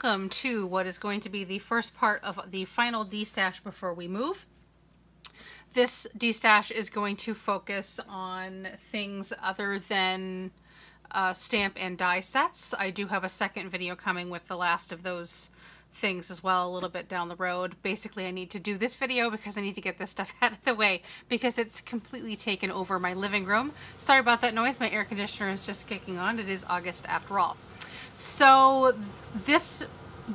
welcome to what is going to be the first part of the final DESTASH before we move. This DESTASH is going to focus on things other than stamp and die sets. I do have a second video coming with the last of those things as well, a little bit down the road. Basically, I need to do this video because I need to get this stuff out of the way because it's completely taken over my living room. Sorry about that noise, my air conditioner is just kicking on. It is August after all. So this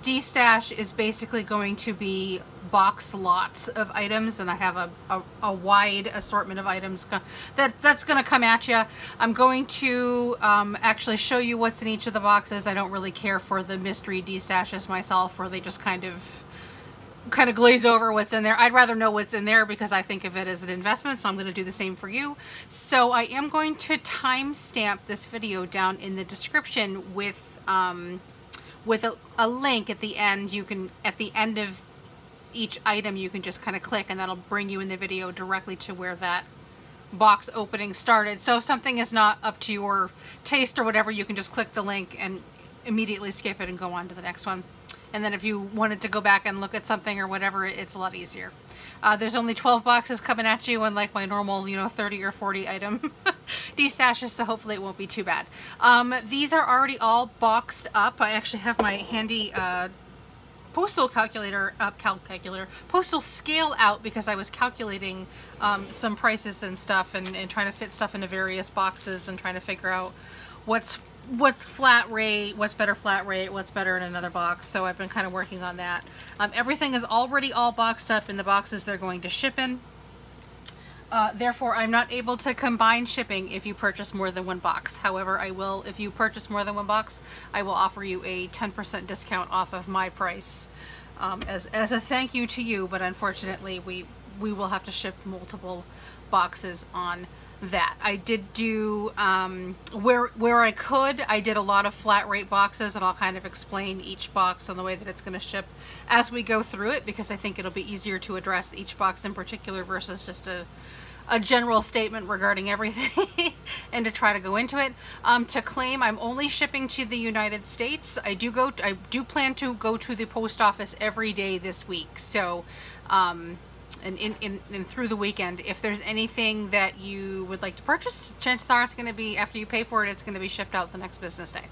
DESTASH is basically going to be box lots of items, and I have a wide assortment of items that's going to come at you. I'm going to actually show you what's in each of the boxes. I don't really care for the mystery DESTASHes myself, where they just kind of glaze over what's in there. I'd rather know what's in there because I think of it as an investment, so I'm going to do the same for you. So I am going to timestamp this video down in the description with a link at the end. You can, at the end of each item, you can just kind of click and that'll bring you in the video directly to where that box opening started. So if something is not up to your taste or whatever, you can just click the link and immediately skip it and go on to the next one. And then if you wanted to go back and look at something or whatever, it's a lot easier. There's only 12 boxes coming at you, unlike my normal, 30 or 40 item DESTASHes, so hopefully it won't be too bad. These are already all boxed up. I actually have my handy postal postal scale out because I was calculating some prices and stuff and trying to fit stuff into various boxes and trying to figure out what's flat rate, what's better flat rate, what's better in another box. So I've been kind of working on that. Everything is already all boxed up in the boxes they're going to ship in. Therefore, I'm not able to combine shipping if you purchase more than one box. However, I will, if you purchase more than one box, I will offer you a 10% discount off of my price as a thank you to you. But unfortunately, we will have to ship multiple boxes on that. I did do where I could. I did a lot of flat rate boxes, and I'll kind of explain each box and the way that it's going to ship as we go through it, because I think it'll be easier to address each box in particular versus just a general statement regarding everything and to try to go into it. To claim, I'm only shipping to the United States. I do plan to go to the post office every day this week. So and through the weekend, if there's anything that you would like to purchase, chances are it's going to be, after you pay for it, it's going to be shipped out the next business day.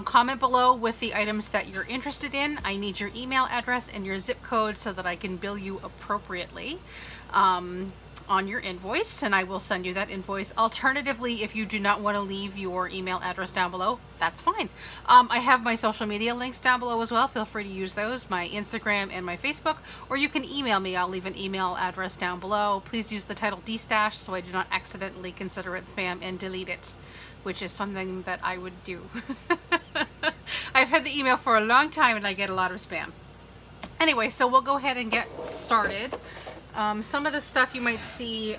Comment below with the items that you're interested in. I need your email address and your zip code so that I can bill you appropriately on your invoice, and I will send you that invoice. Alternatively, if you do not want to leave your email address down below, that's fine. I have my social media links down below as well. Feel free to use those, my Instagram and my Facebook, or you can email me. I'll leave an email address down below. Please use the title DESTASH so I do not accidentally consider it spam and delete it, which is something that I would do. I've had the email for a long time and I get a lot of spam. Anyway, so we'll go ahead and get started. Some of the stuff you might see,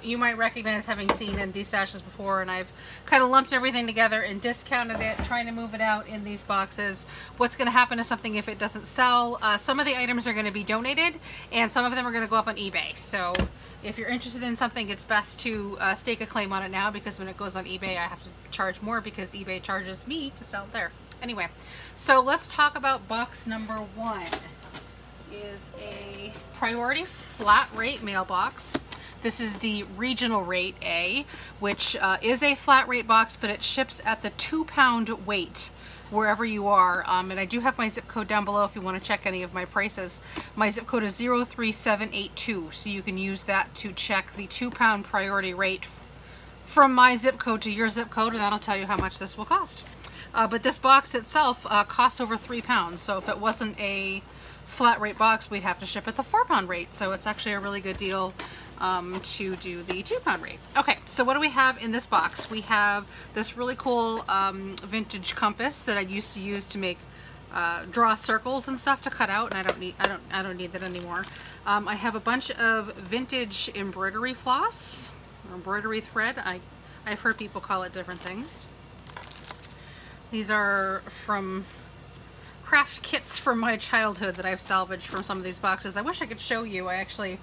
you might recognize having seen in DESTASHes before, and I've kind of lumped everything together and discounted it, trying to move it out in these boxes. What's going to happen to something if it doesn't sell? Some of the items are going to be donated, and some of them are going to go up on eBay. So if you're interested in something, it's best to stake a claim on it now, because when it goes on eBay, I have to charge more because eBay charges me to sell it there. Anyway, so let's talk about box number 1. Is a priority flat rate mailbox. This is the regional rate A, which is a flat rate box, but it ships at the 2-pound weight wherever you are. And I do have my zip code down below if you want to check any of my prices. My zip code is 03782, so you can use that to check the 2-pound priority rate from my zip code to your zip code, and that'll tell you how much this will cost. But this box itself costs over 3 pounds, so if it wasn't a flat rate box, we'd have to ship at the 4-pound rate. So it's actually a really good deal to do the 2-pound rate. Okay, so what do we have in this box? We have this really cool vintage compass that I used to use to make draw circles and stuff to cut out, and I don't need that anymore. I have a bunch of vintage embroidery floss, or embroidery thread. I've heard people call it different things. These are from craft kits from my childhood that I've salvaged from some of these boxes. I wish I could show you. I actually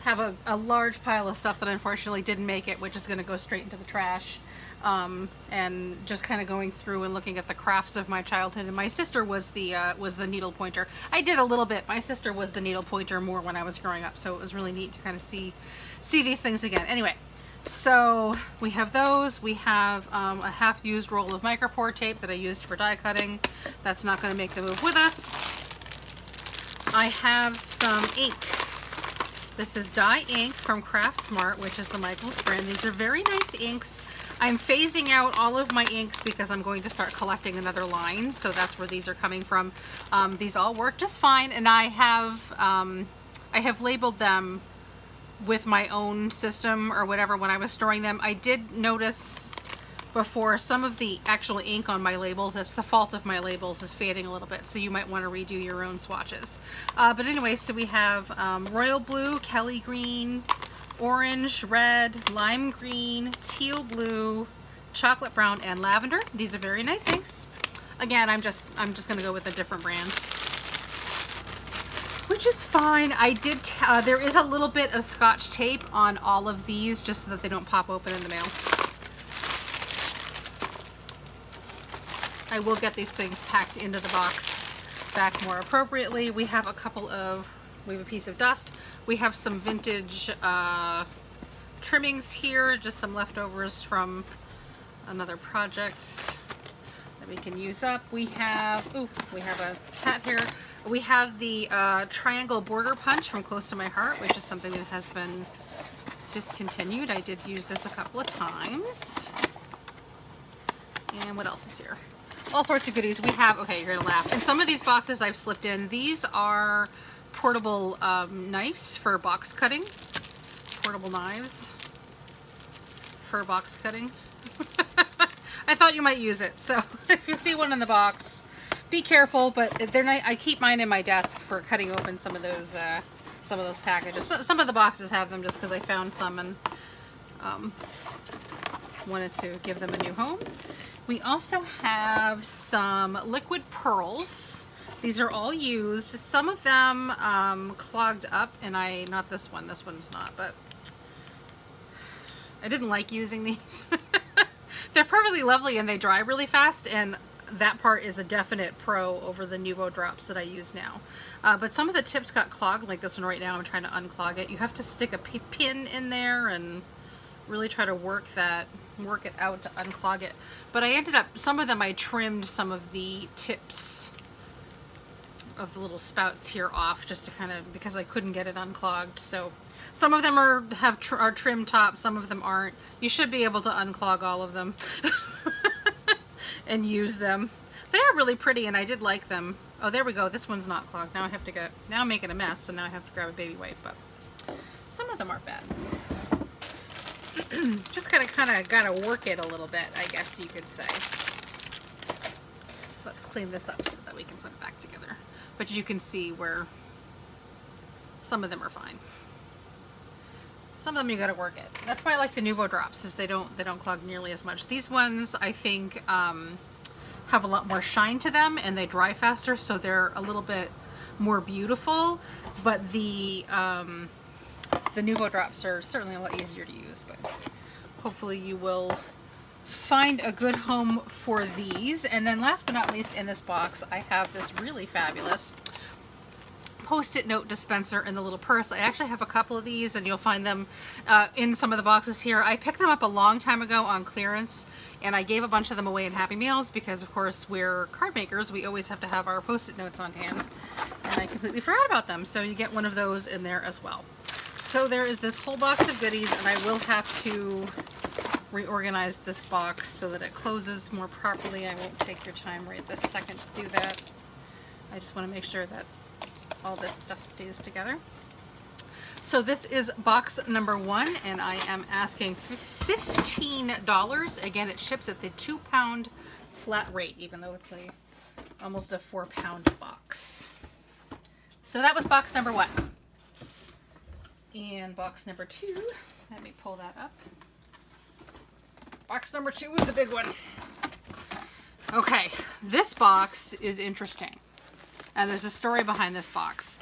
have a large pile of stuff that unfortunately didn't make it, which is going to go straight into the trash. And just kind of going through and looking at the crafts of my childhood. And my sister was the needle pointer. I did a little bit. My sister was the needle pointer more when I was growing up, so it was really neat to kind of see these things again. Anyway, so we have those. We have a half-used roll of micropore tape that I used for die cutting. That's not going to make the move with us. I have some ink. This is dye ink from Craft Smart, which is the Michaels brand. These are very nice inks. I'm phasing out all of my inks because I'm going to start collecting another line, so that's where these are coming from. These all work just fine, and I have labeled them with my own system or whatever when I was storing them. I did notice before some of the actual ink on my labels, it's the fault of my labels, is fading a little bit, so you might want to redo your own swatches. But anyway, so we have royal blue, Kelly green, orange, red, lime green, teal blue, chocolate brown, and lavender. These are very nice inks. Again, I'm just going to go with a different brand, which is fine. I did, there is a little bit of Scotch tape on all of these just so that they don't pop open in the mail. I will get these things packed into the box back more appropriately. We have we have a piece of dust. We have some vintage trimmings here, just some leftovers from another project that we can use up. We have a cat hair. We have the triangle border punch from Close to My Heart, which is something that has been discontinued. I did use this a couple of times. And what else is here? All sorts of goodies. We have, okay, you're gonna laugh. And some of these boxes I've slipped in. These are portable knives for box cutting. Portable knives for box cutting. I thought you might use it, so if you see one in the box, be careful. But they're nice. I keep mine in my desk for cutting open some of those packages. Some of the boxes have them just because I found some and wanted to give them a new home. We also have some liquid pearls. These are all used. Some of them clogged up, and not this one. This one's not, but I didn't like using these. They're perfectly lovely and they dry really fast, and that part is a definite pro over the Nuvo drops that I use now. But some of the tips got clogged, like this one right now. I'm trying to unclog it. You have to stick a pin in there and really try to work it out to unclog it. But I ended up, some of them I trimmed some of the tips of the little spouts here off just to kind of, because I couldn't get it unclogged. So some of them are trim tops, some of them aren't. You should be able to unclog all of them and use them. They are really pretty and I did like them. Oh, there we go. This one's not clogged. Now I have to go, now I'm making a mess, so now I have to grab a baby wipe, but some of them aren't bad. Just kind of gotta work it a little bit, I guess you could say. Let's clean this up so that we can put it back together. But you can see where some of them are fine. Some of them you gotta work it. That's why I like the Nuvo drops, is they don't clog nearly as much. These ones I think have a lot more shine to them and they dry faster, so they're a little bit more beautiful. But the Nuvo drops are certainly a lot easier to use, but hopefully you will find a good home for these. And then last but not least in this box, I have this really fabulous Post-it note dispenser in the little purse. I actually have a couple of these and you'll find them in some of the boxes here. I picked them up a long time ago on clearance and I gave a bunch of them away in Happy Meals because of course we're card makers. We always have to have our Post-it notes on hand and I completely forgot about them. So you get one of those in there as well. So there is this whole box of goodies and I will have to reorganize this box so that it closes more properly. I won't take your time right this second to do that. I just want to make sure that all this stuff stays together. So this is box number 1 and I am asking $15. Again, it ships at the 2-pound flat rate, even though it's almost a 4-pound box. So that was box number 1. And box number 2, let me pull that up. Box number 2 was a big one. Okay, this box is interesting. And there's a story behind this box.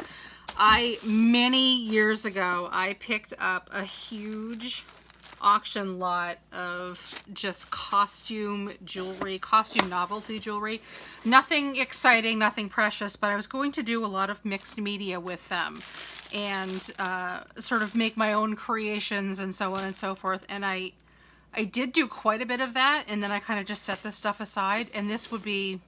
Many years ago, I picked up a huge auction lot of just costume jewelry, costume novelty jewelry. Nothing exciting, nothing precious, but I was going to do a lot of mixed media with them and sort of make my own creations and so on and so forth. And I did do quite a bit of that, and then I kind of just set this stuff aside, and this would be,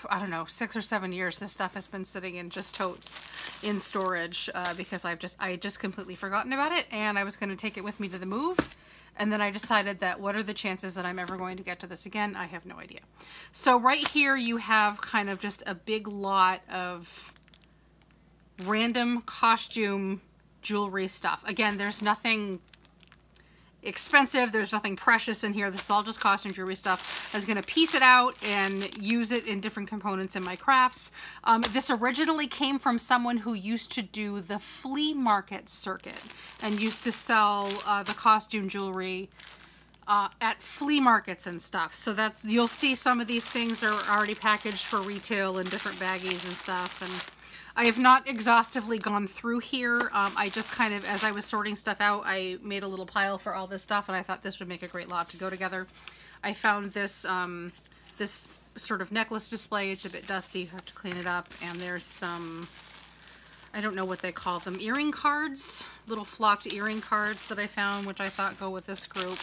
I don't know, 6 or 7 years this stuff has been sitting in just totes in storage because I had just completely forgotten about it, and I was going to take it with me to the move, and then I decided that what are the chances that I'm ever going to get to this again? I have no idea. So right here you have kind of just a big lot of random costume jewelry stuff. Again, there's nothing expensive, there's nothing precious in here. This is all just costume jewelry stuff. I was going to piece it out and use it in different components in my crafts. This originally came from someone who used to do the flea market circuit and used to sell the costume jewelry at flea markets and stuff. So that's, you'll see some of these things are already packaged for retail in different baggies and stuff, and I have not exhaustively gone through here. I just kind of, as I was sorting stuff out, I made a little pile for all this stuff, and I thought this would make a great lot to go together. I found this this sort of necklace display. It's a bit dusty, I have to clean it up, and there's some, I don't know what they call them, earring cards, little flocked earring cards that I found, which I thought go with this group,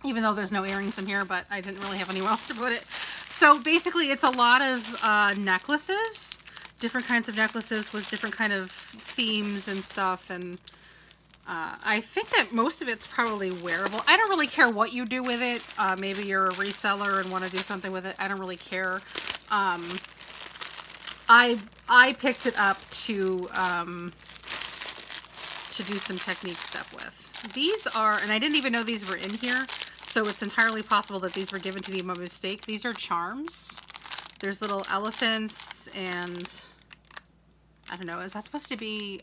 even though there's no earrings in here, but I didn't really have anywhere else to put it. So basically it's a lot of necklaces, different kinds of necklaces with different kind of themes and stuff, and I think that most of it's probably wearable. I don't really care what you do with it. Maybe you're a reseller and want to do something with it. I don't really care. I picked it up to do some technique stuff with. These are, and I didn't even know these were in here, so it's entirely possible that these were given to me by mistake. These are charms. There's little elephants and I don't know, is that supposed to be,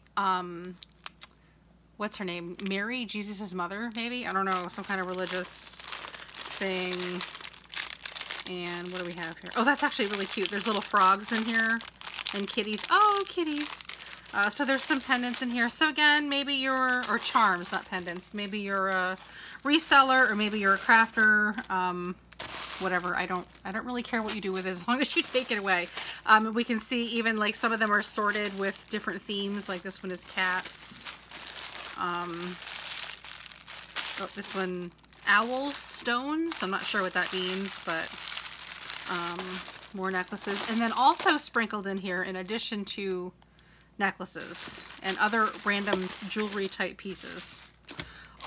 what's her name? Mary, Jesus' mother, maybe? I don't know, some kind of religious thing. And what do we have here? Oh, that's actually really cute. There's little frogs in here and kitties. Oh, kitties. So there's some pendants in here. So again, maybe you're, or charms, not pendants. Maybe you're a reseller or maybe you're a crafter. Whatever, I don't really care what you do with it as long as you take it away. We can see even like some of them are sorted with different themes, like this one is cats. Oh, this one, owl stones. I'm not sure what that means, but more necklaces. And then also sprinkled in here, in addition to necklaces and other random jewelry type pieces,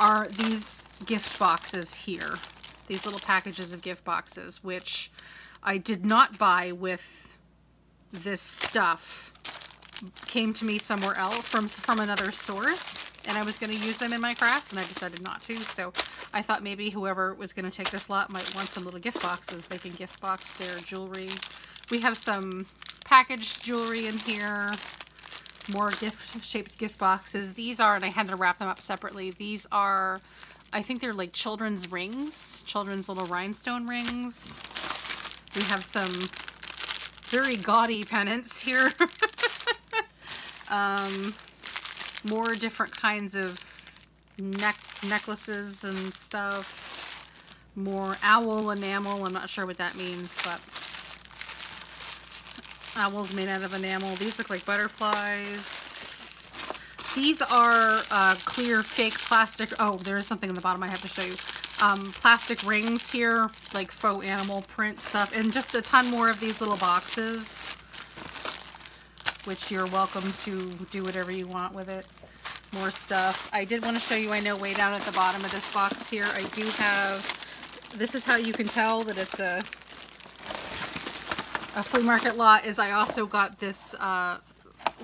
are these gift boxes here. These little packages of gift boxes, which I did not buy with this stuff. Came to me somewhere else from another source, and I was going to use them in my crafts, and I decided not to. So I thought maybe whoever was going to take this lot might want some little gift boxes. They can gift box their jewelry. We have some packaged jewelry in here. More gift-shaped gift boxes. These are, and I had to wrap them up separately. These are, I think they're like children's rings, children's little rhinestone rings. We have some very gaudy pendants here. More different kinds of necklaces and stuff. More owl enamel. I'm not sure what that means, but owls made out of enamel. These look like butterflies. These are clear fake plastic. Oh, there is something in the bottom I have to show you. Plastic rings here, like faux animal print stuff, and just a ton more of these little boxes, which you're welcome to do whatever you want with it. More stuff. I did want to show you, I know way down at the bottom of this box here, I do have, this is how you can tell that it's a flea market lot, is I also got this,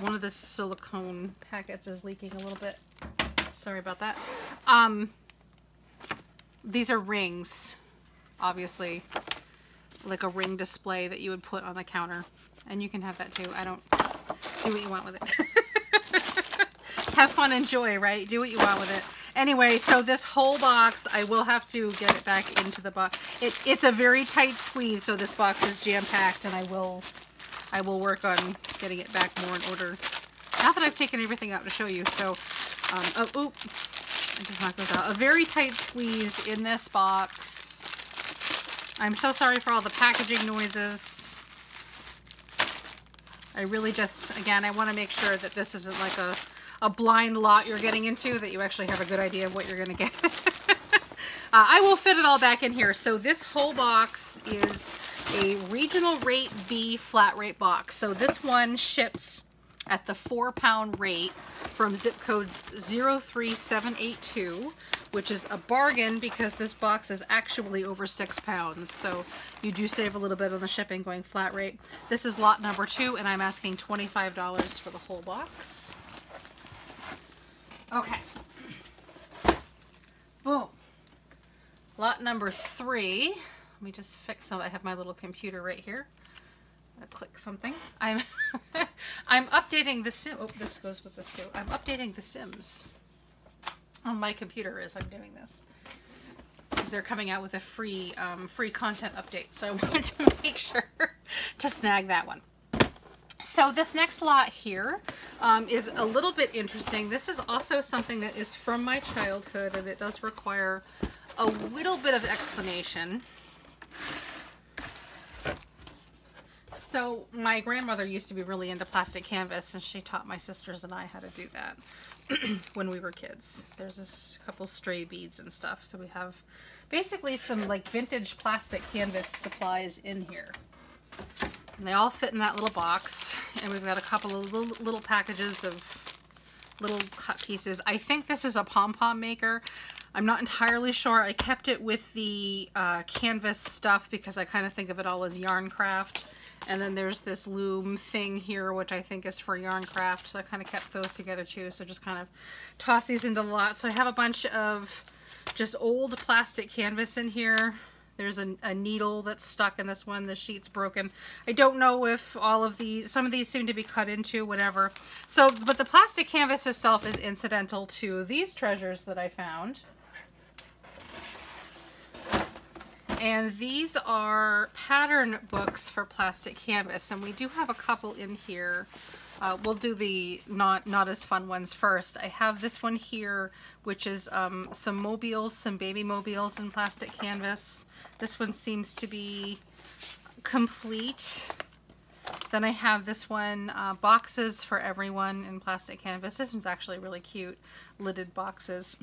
one of the silicone packets is leaking a little bit. Sorry about that. These are rings, obviously, like a ring display that you would put on the counter. And you can have that too. I don't, do what you want with it. Have fun, enjoy, right? Do what you want with it. Anyway, so this whole box, I will have to get it back into the box. It's a very tight squeeze, so this box is jam-packed, and I will I will work on getting it back more in order. Not that I've taken everything out to show you, so, oh, I just knocked those out. A very tight squeeze in this box. I'm so sorry for all the packaging noises. I really just, again, I want to make sure that this isn't like a blind lot you're getting into, that you actually have a good idea of what you're going to get. I will fit it all back in here. So this whole box is a regional rate B flat rate box. So this one ships at the 4-pound rate from zip codes 03782, which is a bargain because this box is actually over 6 pounds. So you do save a little bit on the shipping going flat rate. This is lot number 2, and I'm asking $25 for the whole box. Okay. Boom. Lot number 3. Let me just fix so I have my little computer right here. I'm gonna click something. I'm updating the sim. Oh, this goes with this too. I'm updating the Sims on my computer as I'm doing this, because they're coming out with a free content update. So I wanted to make sure to snag that one. So this next lot here is a little bit interesting. This is also something that is from my childhood, and it does require a little bit of explanation. So my grandmother used to be really into plastic canvas, and she taught my sisters and I how to do that when we were kids. There's this couple stray beads and stuff. So we have basically some like vintage plastic canvas supplies in here. And they all fit in that little box. And we've got a couple of little packages of little cut pieces. I think this is a pom-pom maker. I'm not entirely sure. I kept it with the canvas stuff because I kind of think of it all as yarn craft. And then there's this loom thing here, which I think is for yarn craft. So I kind of kept those together too. So just kind of toss these into the lot. So I have a bunch of just old plastic canvas in here. There's a needle that's stuck in this one. The sheet's broken. I don't know if all of these, some of these seem to be cut into, whatever. So, but the plastic canvas itself is incidental to these treasures that I found. And these are pattern books for plastic canvas, and we do have a couple in here. We'll do the not as fun ones first. I have this one here, which is some mobiles, some baby mobiles in plastic canvas. This one seems to be complete. Then I have this one, boxes for everyone in plastic canvas. This one's actually really cute, lidded boxes.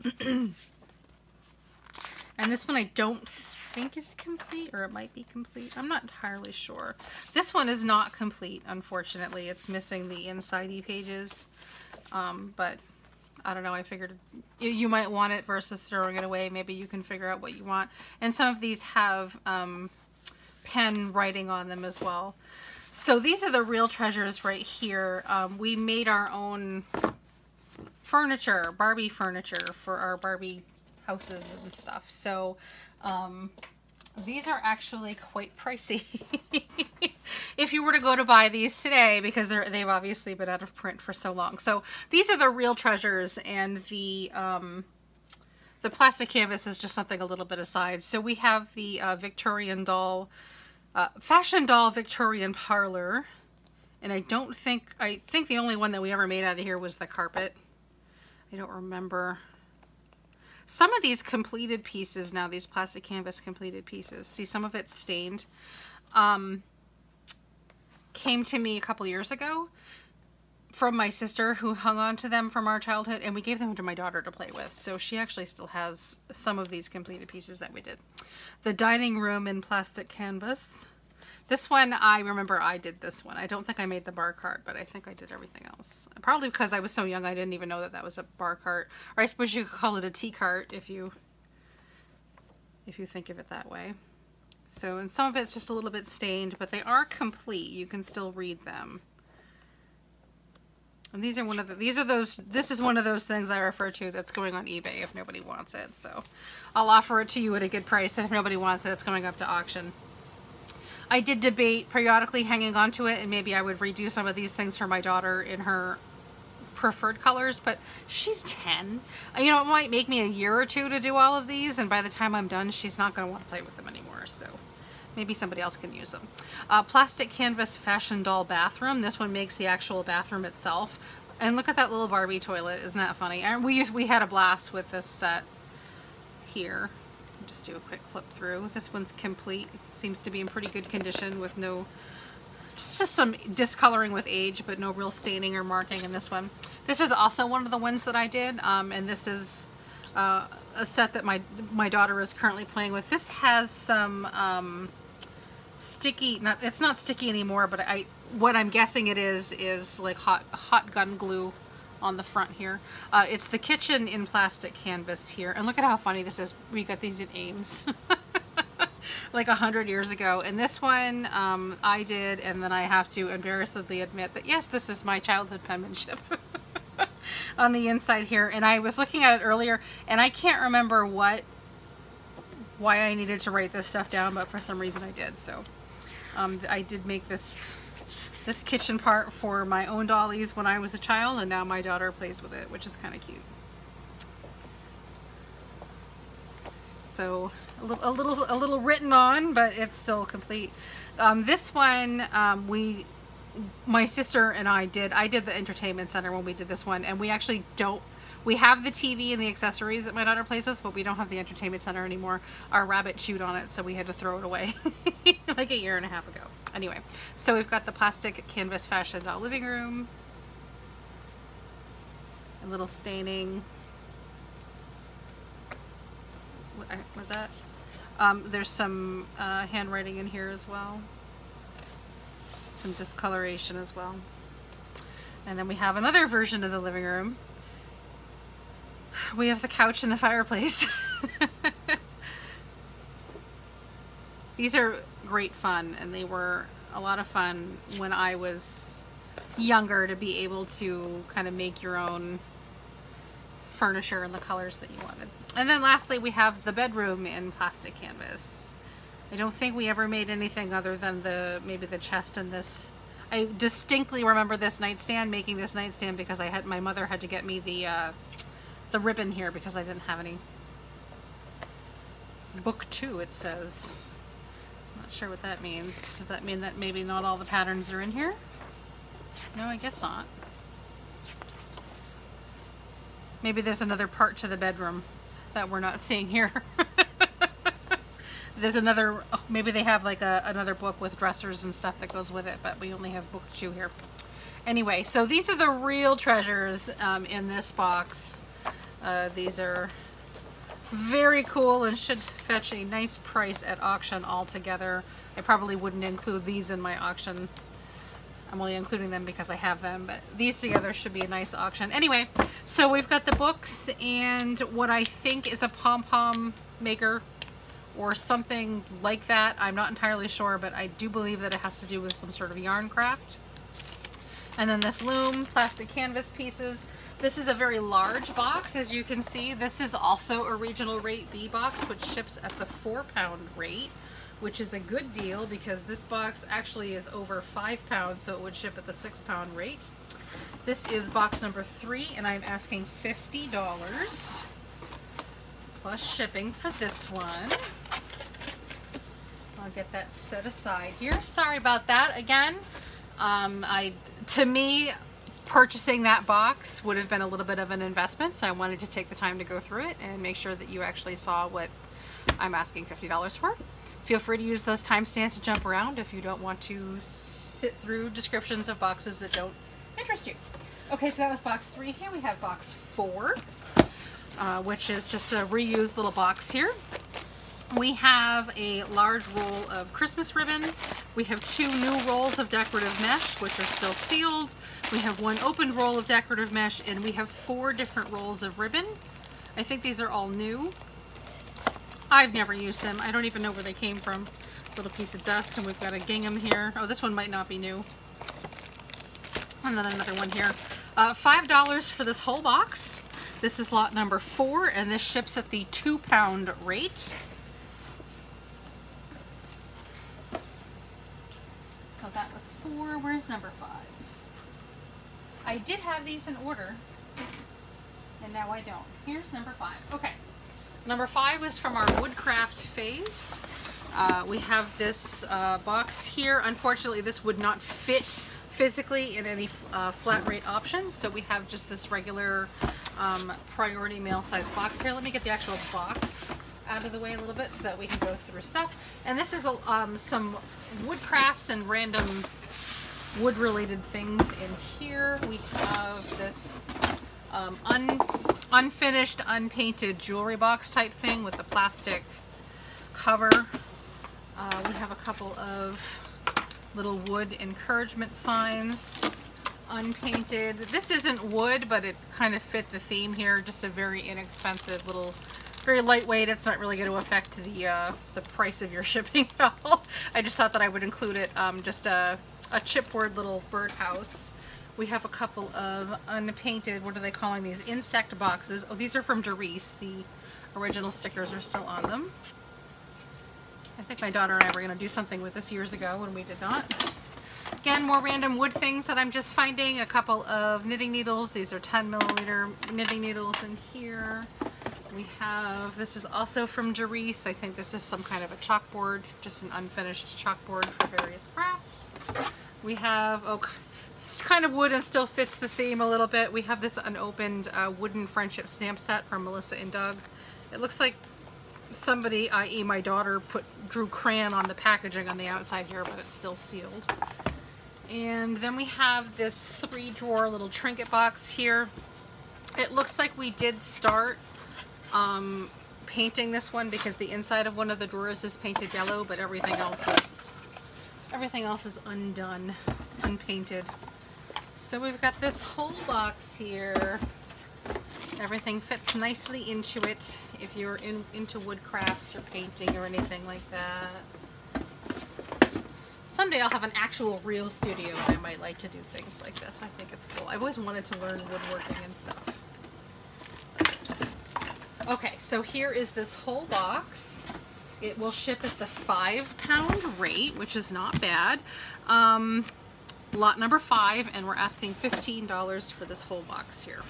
And this one I don't think is complete, or it might be complete. I'm not entirely sure. This one is not complete, unfortunately. It's missing the inside-y pages, but I don't know. I figured you might want it versus throwing it away. Maybe you can figure out what you want. And some of these have pen writing on them as well. So these are the real treasures right here. We made our own furniture, Barbie furniture, for our Barbie houses and stuff. So these are actually quite pricey if you were to go to buy these today, because they've obviously been out of print for so long. So these are the real treasures, and the plastic canvas is just something a little bit aside. So we have the Victorian doll, fashion doll Victorian parlor, and I think the only one that we ever made out of here was the carpet. I don't remember. Some of these completed pieces now, these plastic canvas completed pieces, see some of it's stained, came to me a couple years ago from my sister, who hung on to them from our childhood, and we gave them to my daughter to play with. So she actually still has some of these completed pieces that we did. The dining room in plastic canvas. This one, I remember I did this one. I don't think I made the bar cart, but I think I did everything else. Probably because I was so young I didn't even know that that was a bar cart. Or I suppose you could call it a tea cart if you think of it that way. So, and some of it's just a little bit stained, but they are complete. You can still read them. And these are this is one of those things I refer to that's going on eBay if nobody wants it. So I'll offer it to you at a good price, and if nobody wants it, it's going up to auction. I did debate periodically hanging on to it, and maybe I would redo some of these things for my daughter in her preferred colors, but she's 10. You know, it might make me a year or two to do all of these, and by the time I'm done, she's not going to want to play with them anymore. So Maybe somebody else can use them. Plastic canvas fashion doll bathroom. This one makes the actual bathroom itself. And look at that little Barbie toilet. Isn't that funny? And we had a blast with this set here. Just do a quick flip through. This one's complete. Seems to be in pretty good condition with no, just some discoloring with age, but no real staining or marking in this one. This is also one of the ones that I did, and this is a set that my daughter is currently playing with. This has some sticky, it's not sticky anymore, but what I'm guessing it is like hot gun glue on the front here. It's the kitchen in plastic canvas here, and look at how funny this is. We got these in Ames like 100 years ago, and this one I did, and then I have to embarrassedly admit that yes, this is my childhood penmanship on the inside here. And I was looking at it earlier, and I can't remember why I needed to write this stuff down, but for some reason I did. So I did make this kitchen part for my own dollies when I was a child, and now my daughter plays with it, which is kind of cute. So a little written on, but it's still complete. This one my sister and I did the entertainment center when we did this one, and we actually don't. We have the TV and the accessories that my daughter plays with, but we don't have the entertainment center anymore. Our rabbit chewed on it, so we had to throw it away like 1.5 years ago. Anyway, so we've got the plastic canvas fashion doll living room. A little staining. What was that? There's some handwriting in here as well. Some discoloration as well. And then we have another version of the living room. We have the couch and the fireplace. These are great fun, and they were a lot of fun when I was younger, to be able to kind of make your own furniture in the colors that you wanted. And then lastly, we have the bedroom in plastic canvas. I don't think we ever made anything other than maybe the chest and this. I distinctly remember this nightstand, making this nightstand because my mother had to get me the ribbon here because I didn't have any. Book 2, it says. I'm not sure what that means. Does that mean that maybe not all the patterns are in here? No, I guess not. Maybe there's another part to the bedroom that we're not seeing here. There's another, oh, maybe they have like another book with dressers and stuff that goes with it, but we only have book 2 here. Anyway, so these are the real treasures in this box. These are very cool and should fetch a nice price at auction altogether. I probably wouldn't include these in my auction. I'm only including them because I have them, but these together should be a nice auction. Anyway, so we've got the books and what I think is a pom-pom maker or something like that. I'm not entirely sure, but I do believe that it has to do with some sort of yarn craft. And then this loom, plastic canvas pieces. This is a very large box, as you can see. This is also a regional rate B box, which ships at the 4-pound rate, which is a good deal because this box actually is over 5 pounds, so it would ship at the 6-pound rate. This is box number 3, and I'm asking $50 plus shipping for this one. I'll get that set aside here. Sorry about that again. To me, purchasing that box would have been a little bit of an investment, so I wanted to take the time to go through it and make sure that you actually saw what I'm asking $50 for. Feel free to use those timestamps to jump around if you don't want to sit through descriptions of boxes that don't interest you. Okay, so that was box 3. Here we have box 4, which is just a reused little box here. We have a large roll of Christmas ribbon. We have 2 new rolls of decorative mesh, which are still sealed. We have 1 opened roll of decorative mesh, and we have 4 different rolls of ribbon. I think these are all new. I've never used them. I don't even know where they came from. Little piece of dust, and we've got a gingham here. Oh, this one might not be new. And then another one here. $5 for this whole box. This is lot number 4, and this ships at the 2-pound rate. So that was 4. Where's number 5? I did have these in order, and now I don't. Here's number 5. Okay. Number 5 was from our woodcraft phase. We have this box here. Unfortunately, this would not fit physically in any flat rate options, so we have just this regular priority mail size box here. Let me get the actual box out of the way a little bit so that we can go through stuff. And this is some wood crafts and random wood related things in here. We have this unfinished, unpainted jewelry box type thing with a plastic cover. We have a couple of little wood encouragement signs, unpainted. This isn't wood, but it kind of fit the theme here. Just a very inexpensive little, very lightweight. It's not really going to affect the price of your shipping at all. I just thought that I would include it. Just a chipboard little birdhouse. We have a couple of unpainted, what are they calling these? Insect boxes. Oh, these are from Doris. The original stickers are still on them. I think my daughter and I were going to do something with this years ago when we did not. Again, more random wood things that I'm just finding. A couple of knitting needles. These are 10mm knitting needles in here. We have, this is also from Doris. I think this is some kind of a chalkboard, just an unfinished chalkboard for various crafts. We have, oh, it's kind of wood and still fits the theme a little bit. We have this unopened wooden friendship stamp set from Melissa and Doug. It looks like somebody, i.e. my daughter, drew crayon on the packaging on the outside here, but it's still sealed. And then we have this 3-drawer little trinket box here. It looks like we did start painting this one because the inside of one of the drawers is painted yellow, but everything else is undone, unpainted. So we've got this whole box here. Everything fits nicely into it if you're into wood crafts or painting or anything like that. Someday I'll have an actual real studio and I might like to do things like this. I think it's cool. I've always wanted to learn woodworking and stuff. Okay, so here is this whole box. It will ship at the £5 rate, which is not bad. Lot number 5, and we're asking $15 for this whole box here.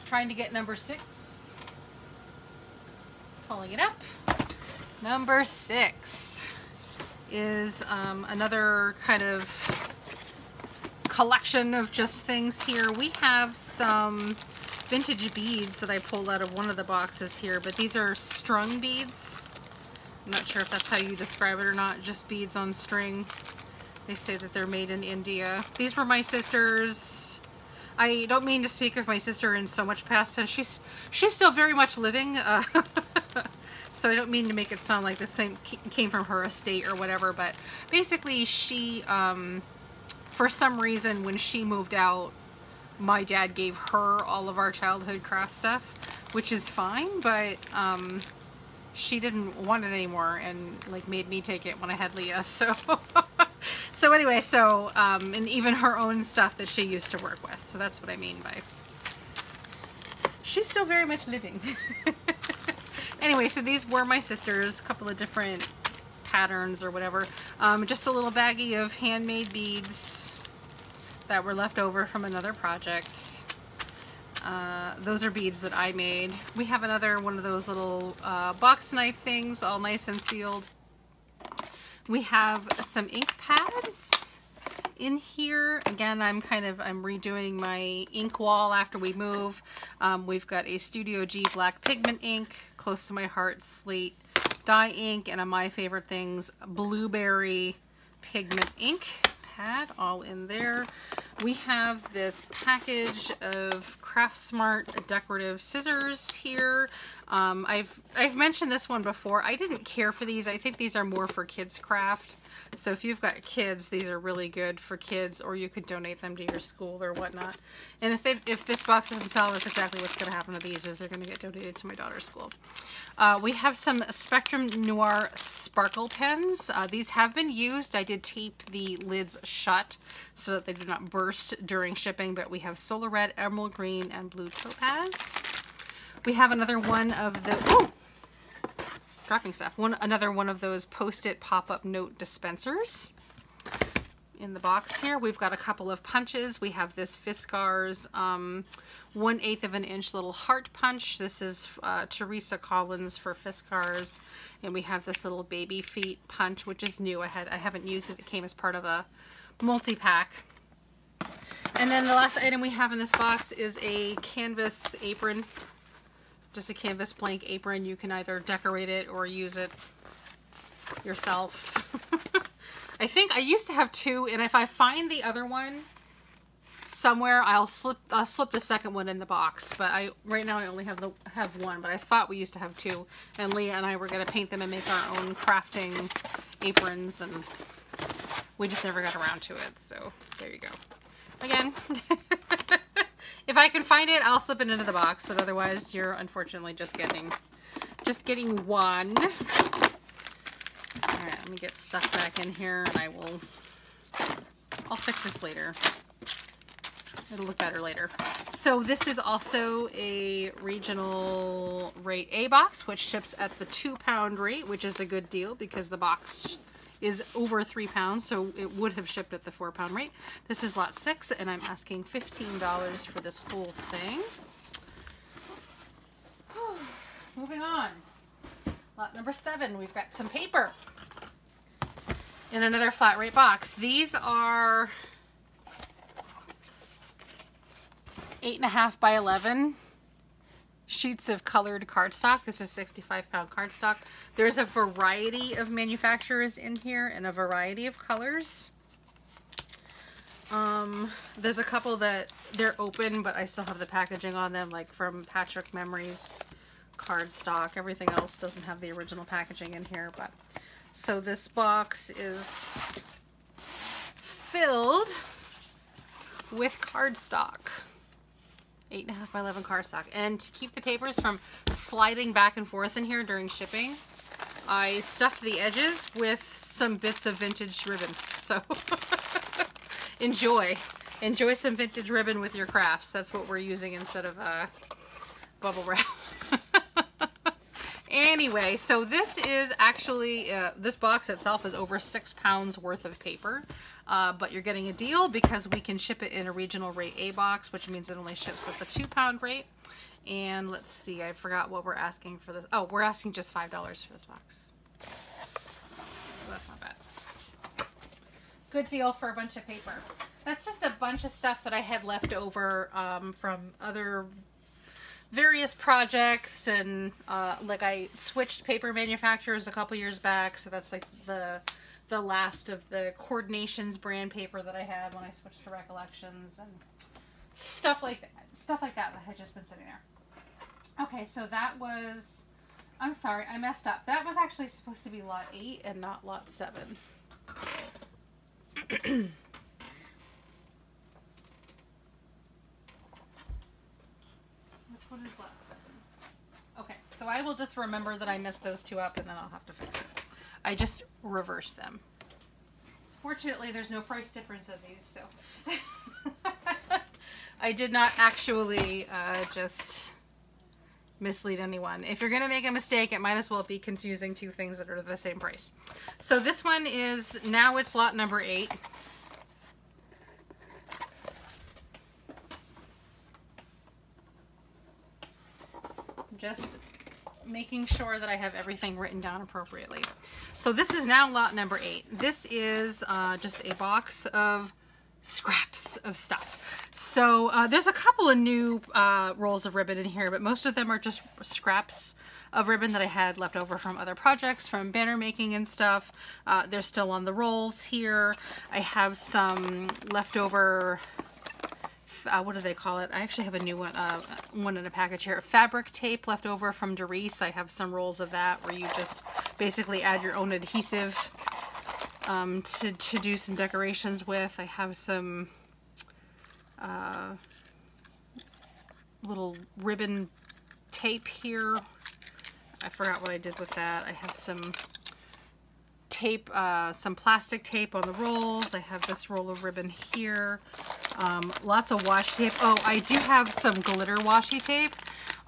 Trying to get number 6. Pulling it up. Number 6 is another kind of collection of just things here. We have some vintage beads that I pulled out of one of the boxes here, but these are strung beads. I'm not sure if that's how you describe it or not, just beads on string. They say that they're made in India. These were my sister's. I don't mean to speak of my sister in so much past tense. She's still very much living, so I don't mean to make it sound like the same came from her estate or whatever, but basically she, for some reason when she moved out, my dad gave her all of our childhood craft stuff, which is fine, but she didn't want it anymore and like made me take it when I had Leah, so so anyway, so and even her own stuff that she used to work with, so that's what I mean by she's still very much living. Anyway, so these were my sister's, a couple of different patterns or whatever. Just a little baggie of handmade beads that were left over from another project. Those are beads that I made. We have another one of those little box knife things, all nice and sealed. We have some ink pads in here. Again, I'm redoing my ink wall after we move. We've got a Studio G black pigment ink, close to my heart, slate dye ink, and my favorite things, blueberry pigment ink pad, all in there. We have this package of Craft Smart decorative scissors here. I've mentioned this one before. I didn't care for these. I think these are more for kids craft. So if you've got kids, these are really good for kids, or you could donate them to your school or whatnot. And if this box doesn't sell, that's exactly what's going to happen to these, is they're going to get donated to my daughter's school. We have some Spectrum Noir sparkle pens. These have been used. I did tape the lids shut so that they do not burst during shipping, but we have Solar Red, Emerald Green, and Blue Topaz. We have another one of the... Ooh! Dropping stuff. Another one of those Post-it pop-up note dispensers in the box here. We've got a couple of punches. We have this Fiskars 1/8 of an inch little heart punch. This is Teresa Collins for Fiskars. And we have this little baby feet punch, which is new. I haven't used it. It came as part of a multi-pack. And then the last item we have in this box is a canvas apron. Just a canvas blank apron. You can either decorate it or use it yourself. I think I used to have two, and if I find the other one somewhere, I'll slip the second one in the box. But right now I only have one, but I thought we used to have two, and Leah and I were going to paint them and make our own crafting aprons, and we just never got around to it. So there you go. Again, if I can find it, I'll slip it into the box, but otherwise you're unfortunately just getting one. Alright, let me get stuff back in here, and I'll fix this later. It'll look better later. So this is also a regional rate A box, which ships at the 2-pound rate, which is a good deal because the box is over 3 pounds, so it would have shipped at the 4-pound rate. This is lot 6, and I'm asking $15 for this whole thing. Moving on. Lot number 7, we've got some paper in another flat rate box. These are 8.5 by 11 sheets of colored cardstock. This is 65-pound cardstock. There's a variety of manufacturers in here and a variety of colors. There's a couple that they're open, but I still have the packaging on them, like from Patrick Memories cardstock. Everything else doesn't have the original packaging in here, but so this box is filled with cardstock. 8.5 by 11 cardstock. And to keep the papers from sliding back and forth in here during shipping, I stuffed the edges with some bits of vintage ribbon. So enjoy some vintage ribbon with your crafts. That's what we're using instead of bubble wrap. Anyway, so this is actually, this box itself is over 6 pounds worth of paper, but you're getting a deal because we can ship it in a regional rate A box, which means it only ships at the 2-pound rate. And let's see, I forgot what we're asking for this. Oh, we're asking just $5 for this box. So that's not bad. Good deal for a bunch of paper. That's just a bunch of stuff that I had left over from other various projects, and like I switched paper manufacturers a couple years back, so that's like the last of the Coordinations brand paper that I had when I switched to Recollections and stuff like that had just been sitting there. Okay, so that was, I'm sorry, I messed up. That was actually supposed to be lot 8 and not lot 7. What is lot 7? Okay, so I will just remember that I messed those two up, and then I'll have to fix it. I just reversed them. Fortunately, there's no price difference of these, so I did not actually just mislead anyone. If you're gonna make a mistake, it might as well be confusing two things that are the same price. So this one is, now it's lot number 8. Just making sure that I have everything written down appropriately. So this is now lot number 8. This is just a box of scraps of stuff. So there's a couple of new rolls of ribbon in here, but most of them are just scraps of ribbon that I had left over from other projects, from banner making and stuff. They're still on the rolls here. I have some leftover, what do they call it? I actually have a new one in a package here. Fabric tape left over from Doris. I have some rolls of that where you just basically add your own adhesive to do some decorations with. I have some little ribbon tape here. I forgot what I did with that. I have some tape, some plastic tape on the rolls. I have this roll of ribbon here. Lots of washi tape. Oh, I do have some glitter washi tape.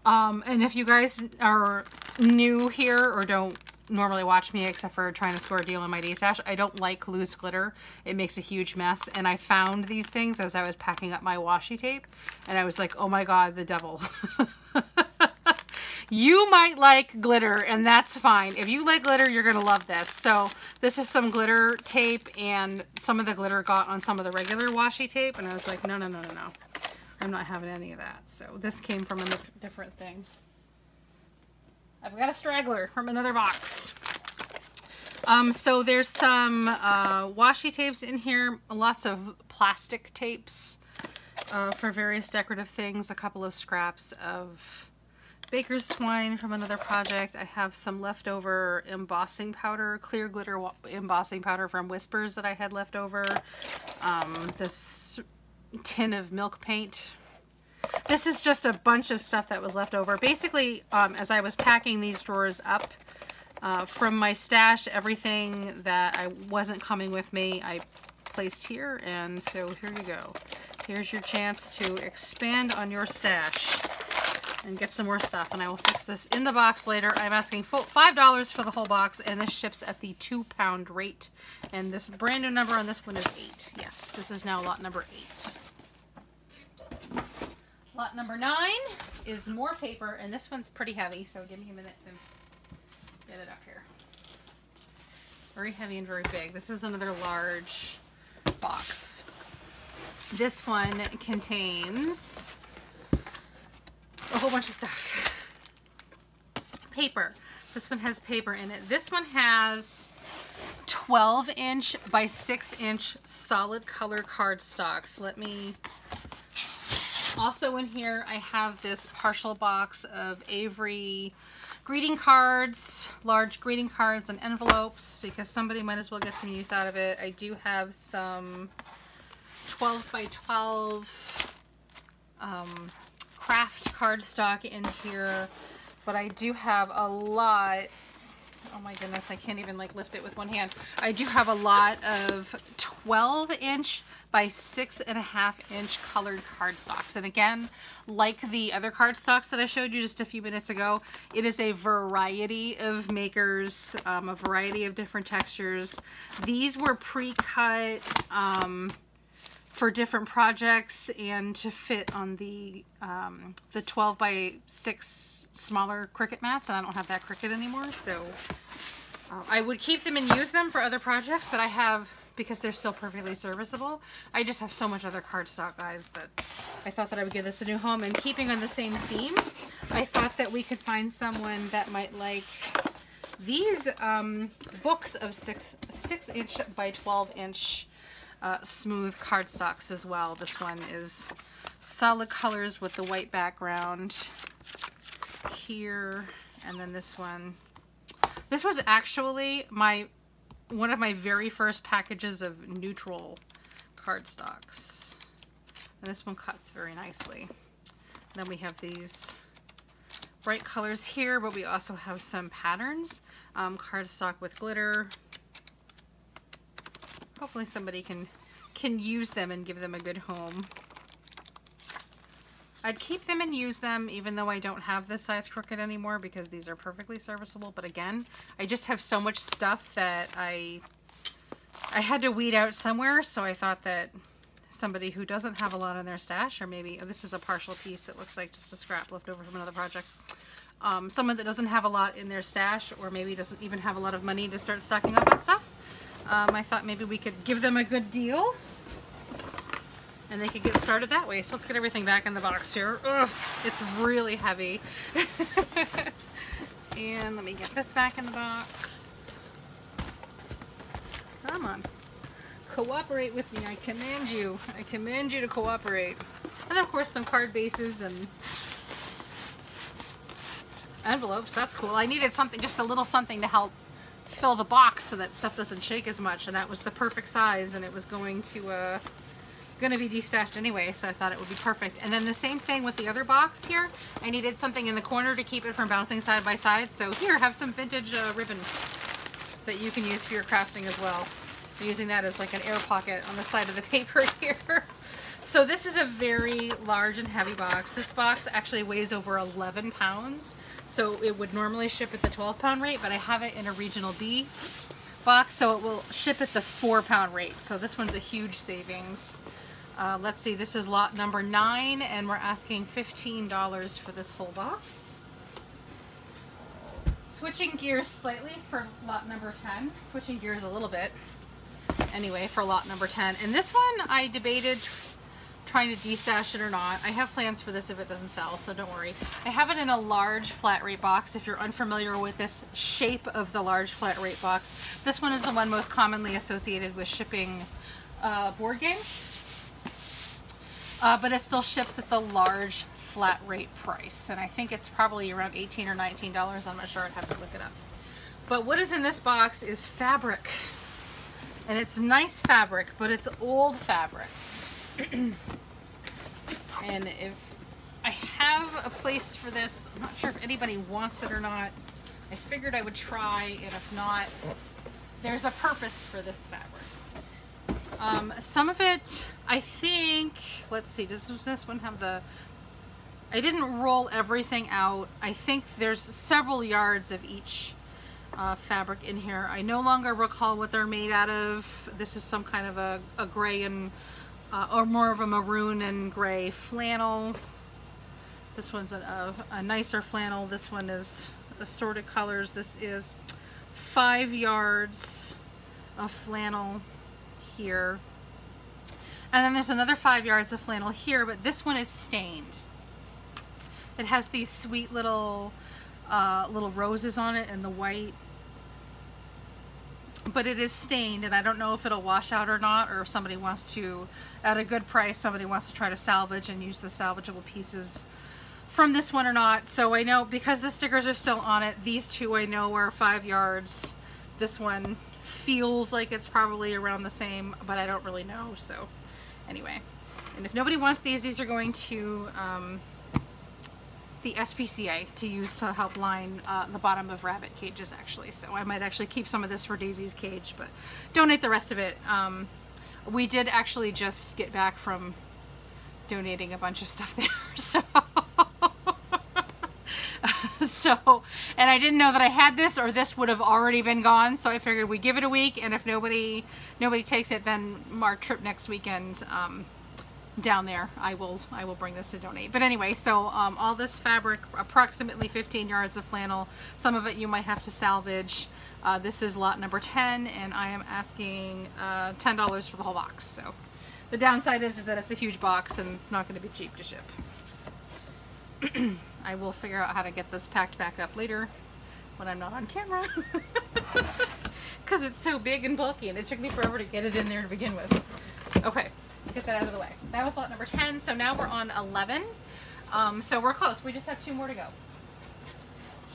And if you guys are new here or don't normally watch me except for trying to score a deal on my DESTASH, I don't like loose glitter. It makes a huge mess. And I found these things as I was packing up my washi tape. And I was like, oh my God, the devil. You might like glitter, and that's fine. If you like glitter, you're going to love this. So this is some glitter tape, and some of the glitter got on some of the regular washi tape. And I was like, no, no, no, no, no. I'm not having any of that. So this came from a different thing. I've got a straggler from another box. So there's some washi tapes in here, lots of plastic tapes for various decorative things, a couple of scraps of baker's twine from another project. I have some leftover embossing powder, clear glitter embossing powder from Whispers that I had left over. This tin of milk paint. This is just a bunch of stuff that was left over. Basically, as I was packing these drawers up from my stash, everything that I wasn't coming with me, I placed here. And so here you go. Here's your chance to expand on your stash and get some more stuff. And I will fix this in the box later. I'm asking $5 for the whole box, and this ships at the £2 rate. And this brand new number on this one is 8. Yes, this is now lot number 8. Lot number 9 is more paper, and this one's pretty heavy, so give me a minute to get it up here. Very heavy and very big. This is another large box. This one contains a whole bunch of stuff. Paper. This one has paper in it. This one has 12-inch by 6-inch solid color cardstock. Let me... Also in here, I have this partial box of Avery greeting cards, large greeting cards and envelopes, because somebody might as well get some use out of it. I do have some 12 by 12 craft cardstock in here, but I do have a lot. Oh my goodness, I can't even like lift it with one hand. I do have a lot of 12-inch by 6.5-inch colored cardstocks. And again, like the other cardstocks that I showed you just a few minutes ago, it is a variety of makers, a variety of different textures. These were pre-cut for different projects and to fit on the 12 by 6 smaller Cricut mats, and I don't have that Cricut anymore, so I would keep them and use them for other projects, but I have, because they're still perfectly serviceable, I just have so much other cardstock, guys, that I thought that I would give this a new home. And keeping on the same theme, I thought that we could find someone that might like these books of 6-inch by 12-inch smooth cardstocks as well. This one is solid colors with the white background here, and then this one. This was actually one of my very first packages of neutral cardstocks, and this one cuts very nicely. And then we have these bright colors here, but we also have some patterns, cardstock with glitter. Hopefully somebody can use them and give them a good home. I'd keep them and use them even though I don't have this size Cricut anymore, because these are perfectly serviceable. But again, I just have so much stuff that I had to weed out somewhere, so I thought that somebody who doesn't have a lot in their stash, or maybe, oh, this is a partial piece, it looks like just a scrap left over from another project. Someone that doesn't have a lot in their stash, or maybe doesn't even have a lot of money to start stocking up on stuff, I thought maybe we could give them a good deal and they could get started that way. So let's get everything back in the box here. Ugh, it's really heavy. And let me get this back in the box. Come on. Cooperate with me. I command you. I command you to cooperate. And then of course some card bases and envelopes. That's cool. I needed something, just a little something to help fill the box so that stuff doesn't shake as much, and that was the perfect size, and it was going to be destashed anyway, so I thought it would be perfect. And then the same thing with the other box here. I needed something in the corner to keep it from bouncing side by side, so here, have some vintage ribbon that you can use for your crafting as well. I'm using that as like an air pocket on the side of the paper here. So this is a very large and heavy box. This box actually weighs over 11 pounds. So it would normally ship at the 12-pound rate, but I have it in a regional B box, so it will ship at the 4-pound rate. So this one's a huge savings. Let's see, this is lot number 9, and we're asking $15 for this whole box. Switching gears slightly for lot number 10. Switching gears a little bit. Anyway, for lot number 10. And this one I debated trying to destash it or not. I have plans for this if it doesn't sell, so don't worry. I have it in a large flat rate box. If you're unfamiliar with this shape of the large flat rate box, this one is the one most commonly associated with shipping board games. But it still ships at the large flat rate price, and I think it's probably around $18 or $19. I'm not sure, I'd have to look it up. But what is in this box is fabric, and it's nice fabric, but it's old fabric. And if I have a place for this, I'm not sure if anybody wants it or not. I figured I would try, and if not, there's a purpose for this fabric. Some of it, I think, let's see, does this one have the, I didn't roll everything out. I think there's several yards of each fabric in here. I no longer recall what they're made out of. This is some kind of a gray and or more of a maroon and gray flannel. This one's a nicer flannel. This one is assorted colors. This is 5 yards of flannel here. And then there's another 5 yards of flannel here, but this one is stained. It has these sweet little roses on it and the white. But it is stained, and I don't know if it'll wash out or not, or if somebody wants to, at a good price, somebody wants to try to salvage and use the salvageable pieces from this one or not. So I know, because the stickers are still on it, these two I know are 5 yards. This one feels like it's probably around the same, but I don't really know. So anyway, and if nobody wants these are going to the SPCA to use to help line the bottom of rabbit cages, actually. So I might actually keep some of this for Daisy's cage, but donate the rest of it. We did actually just get back from donating a bunch of stuff there, so and I didn't know that I had this, or this would have already been gone, so I figured we'd give it a week, and if nobody takes it, then our trip next weekend down there, I will bring this to donate. But anyway, so all this fabric, approximately 15 yards of flannel. Some of it you might have to salvage. This is lot number 10, and I am asking $10 for the whole box. So the downside is that it's a huge box, and it's not going to be cheap to ship. I will figure out how to get this packed back up later when I'm not on camera, because it's so big and bulky, and it took me forever to get it in there to begin with. Okay. Let's get that out of the way. That was lot number 10, so now we're on 11. So we're close. We just have 2 more to go.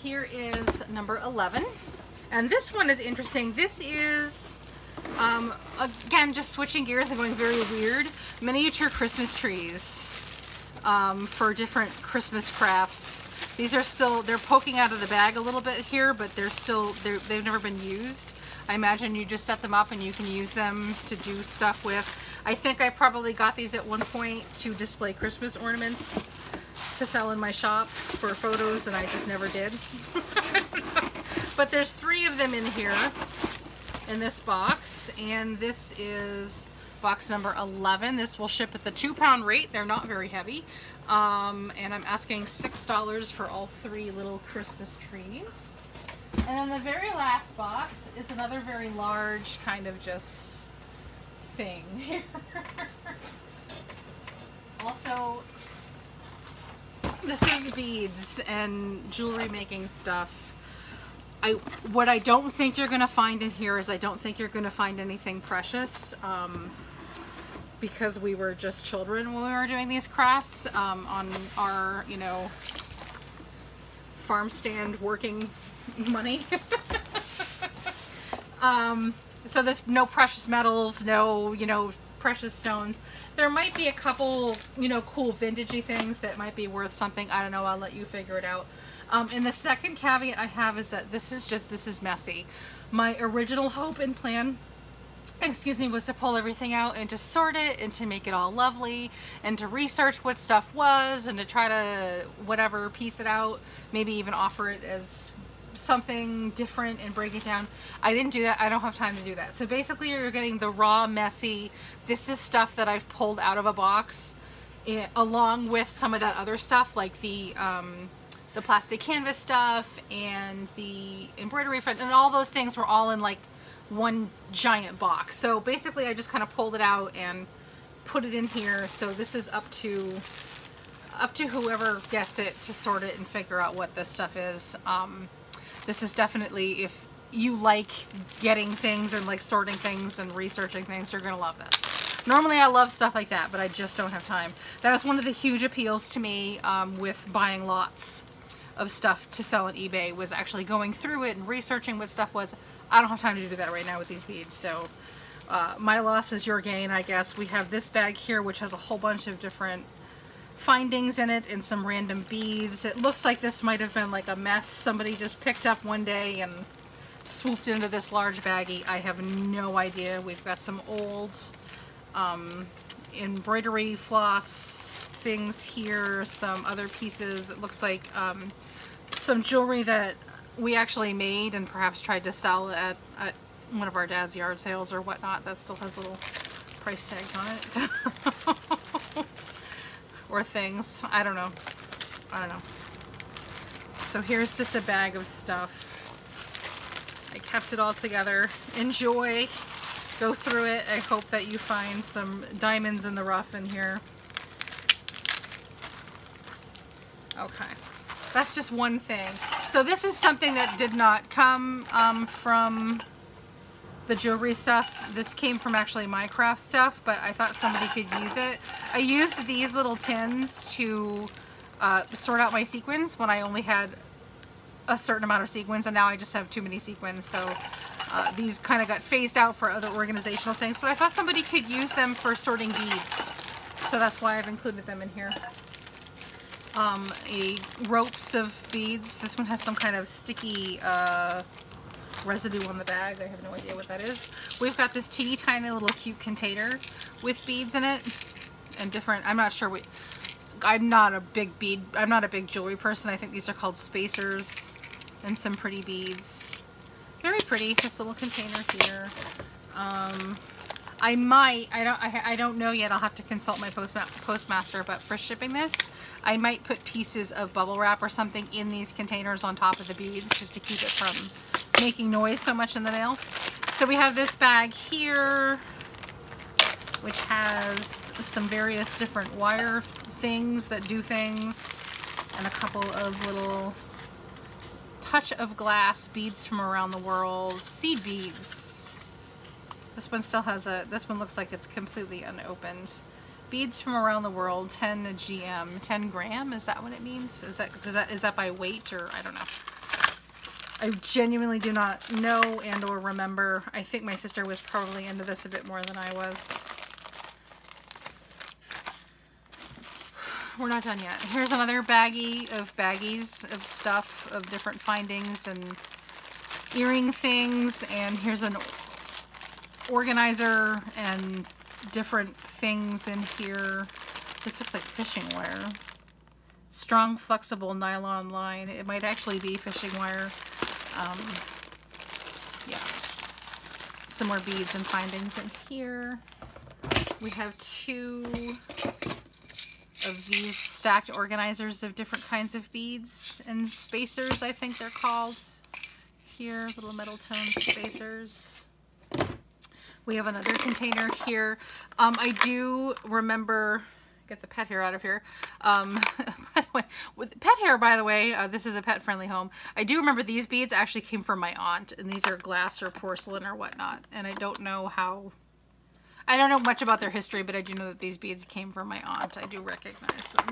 Here is number 11. And this one is interesting. This is, again, just switching gears and going very weird. Miniature Christmas trees for different Christmas crafts. These are still, they're poking out of the bag a little bit here, but they've never been used. I imagine you just set them up and you can use them to do stuff with. I think I probably got these at one point to display Christmas ornaments to sell in my shop for photos, and I just never did. But there's 3 of them in here in this box, and this is box number 11. This will ship at the 2-pound rate. They're not very heavy. And I'm asking $6 for all 3 little Christmas trees. And then the very last box is another very large kind of just thing here. Also, this is beads and jewelry making stuff. What I don't think you're going to find in here is I don't think you're going to find anything precious, because we were just children when we were doing these crafts on our, you know, farm stand working money. So there's no precious metals, no, you know, precious stones. There might be a couple, you know, cool vintagey things that might be worth something. I don't know. I'll let you figure it out. And the second caveat I have is that this is messy. My original hope and plan excuse me, was to pull everything out and to sort it and to make it all lovely and to research what stuff was and to try to whatever piece it out, maybe even offer it as something different and break it down. I didn't do that. I don't have time to do that. So basically you're getting the raw, messy, this is stuff that I've pulled out of a box along with some of that other stuff like the plastic canvas stuff and the embroidery front and all those things were all in like one giant box. So basically I just kind of pulled it out and put it in here. So this is up to whoever gets it to sort it and figure out what this stuff is. This is definitely, if you like getting things and like sorting things and researching things, you're gonna love this. Normally I love stuff like that, but I just don't have time. That was one of the huge appeals to me with buying lots of stuff to sell on eBay, was actually going through it and researching what stuff was. I don't have time to do that right now with these beads, so my loss is your gain, I guess. We have this bag here, which has a whole bunch of different findings in it and some random beads. It looks like this might have been like a mess somebody just picked up one day and swooped into this large baggie. I have no idea. We've got some old embroidery floss things here, some other pieces. It looks like some jewelry that we actually made and perhaps tried to sell at one of our dad's yard sales or whatnot. That still has little price tags on it. So or things. I don't know. So here's just a bag of stuff. I kept it all together. Enjoy. Go through it. I hope that you find some diamonds in the rough in here. Okay. That's just one thing. So this is something that did not come from the jewelry stuff. This came from actually my craft stuff, but I thought somebody could use it. I used these little tins to sort out my sequins when I only had a certain amount of sequins, and now I just have too many sequins, so these kind of got phased out for other organizational things, but I thought somebody could use them for sorting beads, so that's why I've included them in here. Ropes of beads. This one has some kind of sticky residue on the bag. I have no idea what that is. We've got this teeny tiny little cute container with beads in it and different, I'm not sure I'm not a big jewelry person. I think these are called spacers, and some pretty beads. Very pretty, this little container here. I don't know yet. I'll have to consult my postmaster, but for shipping this, I might put pieces of bubble wrap or something in these containers on top of the beads just to keep it from making noise so much in the mail. So we have this bag here, which has some various different wire things that do things, and a couple of little touch of glass beads from around the world, seed beads. This one still has this one looks like it's completely unopened. Beads from around the world, 10 GM, 10 gram, is that what it means? Is that by weight, or I don't know. I genuinely do not know and or remember. I think my sister was probably into this a bit more than I was. We're not done yet. Here's another baggies of stuff, of different findings and earring things, and here's an organizer and different things in here. This looks like fishing wire. Strong, flexible nylon line. It might actually be fishing wire. Yeah. Some more beads and findings in here. We have two of these stacked organizers of different kinds of beads and spacers, I think they're called. Here, little metal tone spacers. We have another container here. I do remember, get the pet hair out of here. By the way, with pet hair, by the way, this is a pet-friendly home. I do remember these beads actually came from my aunt, and these are glass or porcelain or whatnot. And I don't know much about their history, but I do know that these beads came from my aunt. I do recognize them.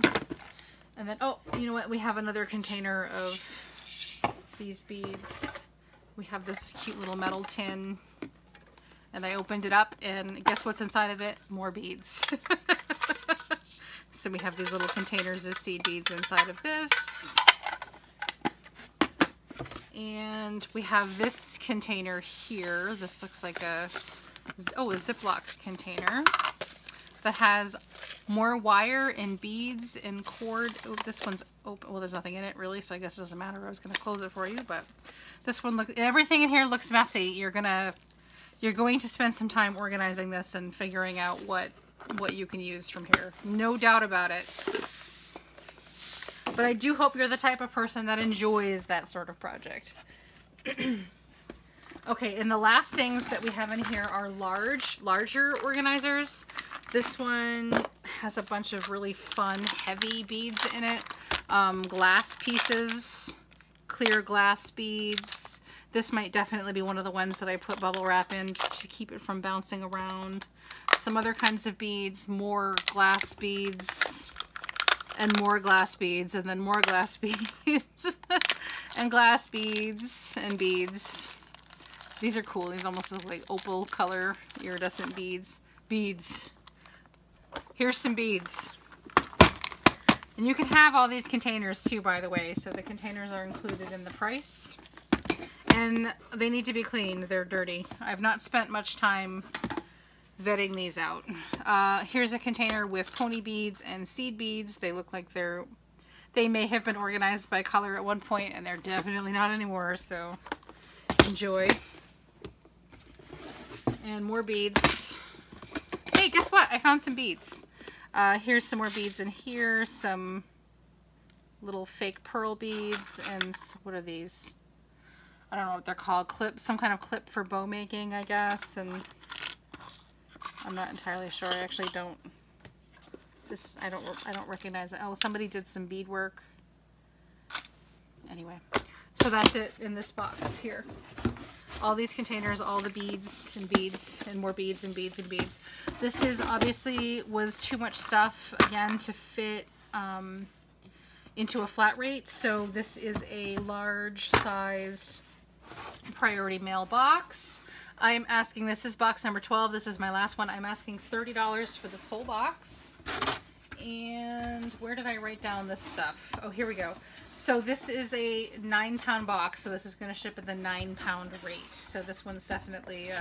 And then, oh, you know what? We have another container of these beads. We have this cute little metal tin. And I opened it up, and guess what's inside of it? More beads. So we have these little containers of seed beads inside of this. And we have this container here. This looks like a a Ziploc container that has more wire and beads and cord. Oh, this one's open. Well, there's nothing in it really, so I guess it doesn't matter. I was going to close it for you, but this one looks, everything in here looks messy. You're going to spend some time organizing this and figuring out what you can use from here. No doubt about it. But I do hope you're the type of person that enjoys that sort of project. Okay, and the last things that we have in here are larger organizers. This one has a bunch of really fun, heavy beads in it. Glass pieces, clear glass beads. This might definitely be one of the ones that I put bubble wrap in to keep it from bouncing around. Some other kinds of beads, more glass beads, and more glass beads, and then more glass beads, and glass beads, and beads. These are cool. These almost look like opal color iridescent beads. Beads. Here's some beads. And you can have all these containers too, by the way. So the containers are included in the price. And they need to be cleaned. They're dirty. I've not spent much time vetting these out. Here's a container with pony beads and seed beads. They look like they may have been organized by color at one point, and they're definitely not anymore, so enjoy. And more beads. Hey, guess what? I found some beads. Here's some more beads in here. Some little fake pearl beads. And what are these? I don't know what they're called. Clips. Some kind of clip for bow making, I guess. And I'm not entirely sure. I actually don't. I don't recognize it. Oh, somebody did some bead work. Anyway, so that's it in this box here. All these containers, all the beads and more beads and beads and beads. This is obviously was too much stuff, again, to fit into a flat rate. So this is a large sized priority mail box. I'm asking, this is box number 12. This is my last one. I'm asking $30 for this whole box. And where did I write down this stuff? Oh, here we go. So this is a 9-pound box, so this is going to ship at the 9-pound rate. So this one's definitely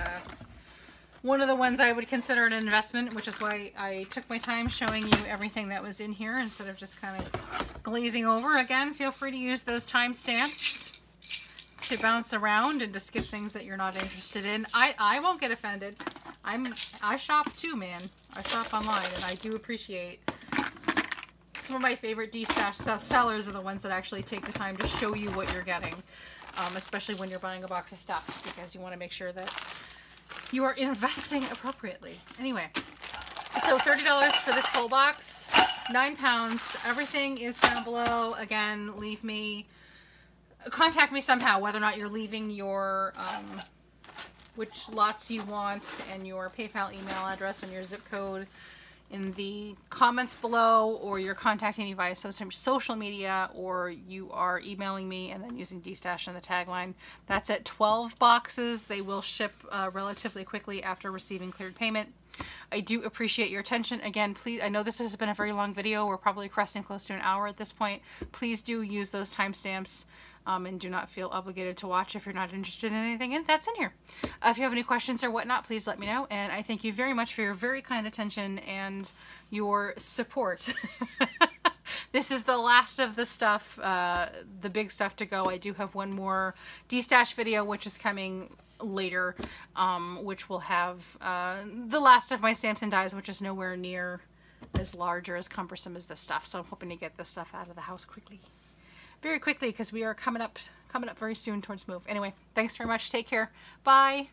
one of the ones I would consider an investment, which is why I took my time showing you everything that was in here instead of just kind of glazing over. Again, feel free to use those timestamps to bounce around and to skip things that you're not interested in. I won't get offended. I shop too, man. I shop online, and I do appreciate. Some of my favorite DESTASH sellers are the ones that actually take the time to show you what you're getting, especially when you're buying a box of stuff, because you want to make sure that you are investing appropriately. Anyway, so $30 for this whole box, 9 pounds. Everything is down below. Again, contact me somehow, whether or not you're leaving your which lots you want and your PayPal email address and your zip code in the comments below, or you're contacting me via social media, or you are emailing me and then using DESTASH in the tagline. That's at 12 boxes. They will ship relatively quickly after receiving cleared payment. I do appreciate your attention. Again, please, I know this has been a very long video. We're probably cresting close to an hour at this point. Please do use those timestamps. And do not feel obligated to watch if you're not interested in anything that's in here. If you have any questions or whatnot, please let me know. And I thank you very much for your very kind attention and your support. This is the last of the stuff, the big stuff to go. I do have one more DESTASH video, which is coming later, which will have the last of my stamps and dies, which is nowhere near as large or as cumbersome as this stuff. So I'm hoping to get this stuff out of the house quickly. Very quickly, because we are coming up very soon towards move. Anyway, thanks very much. Take care. Bye.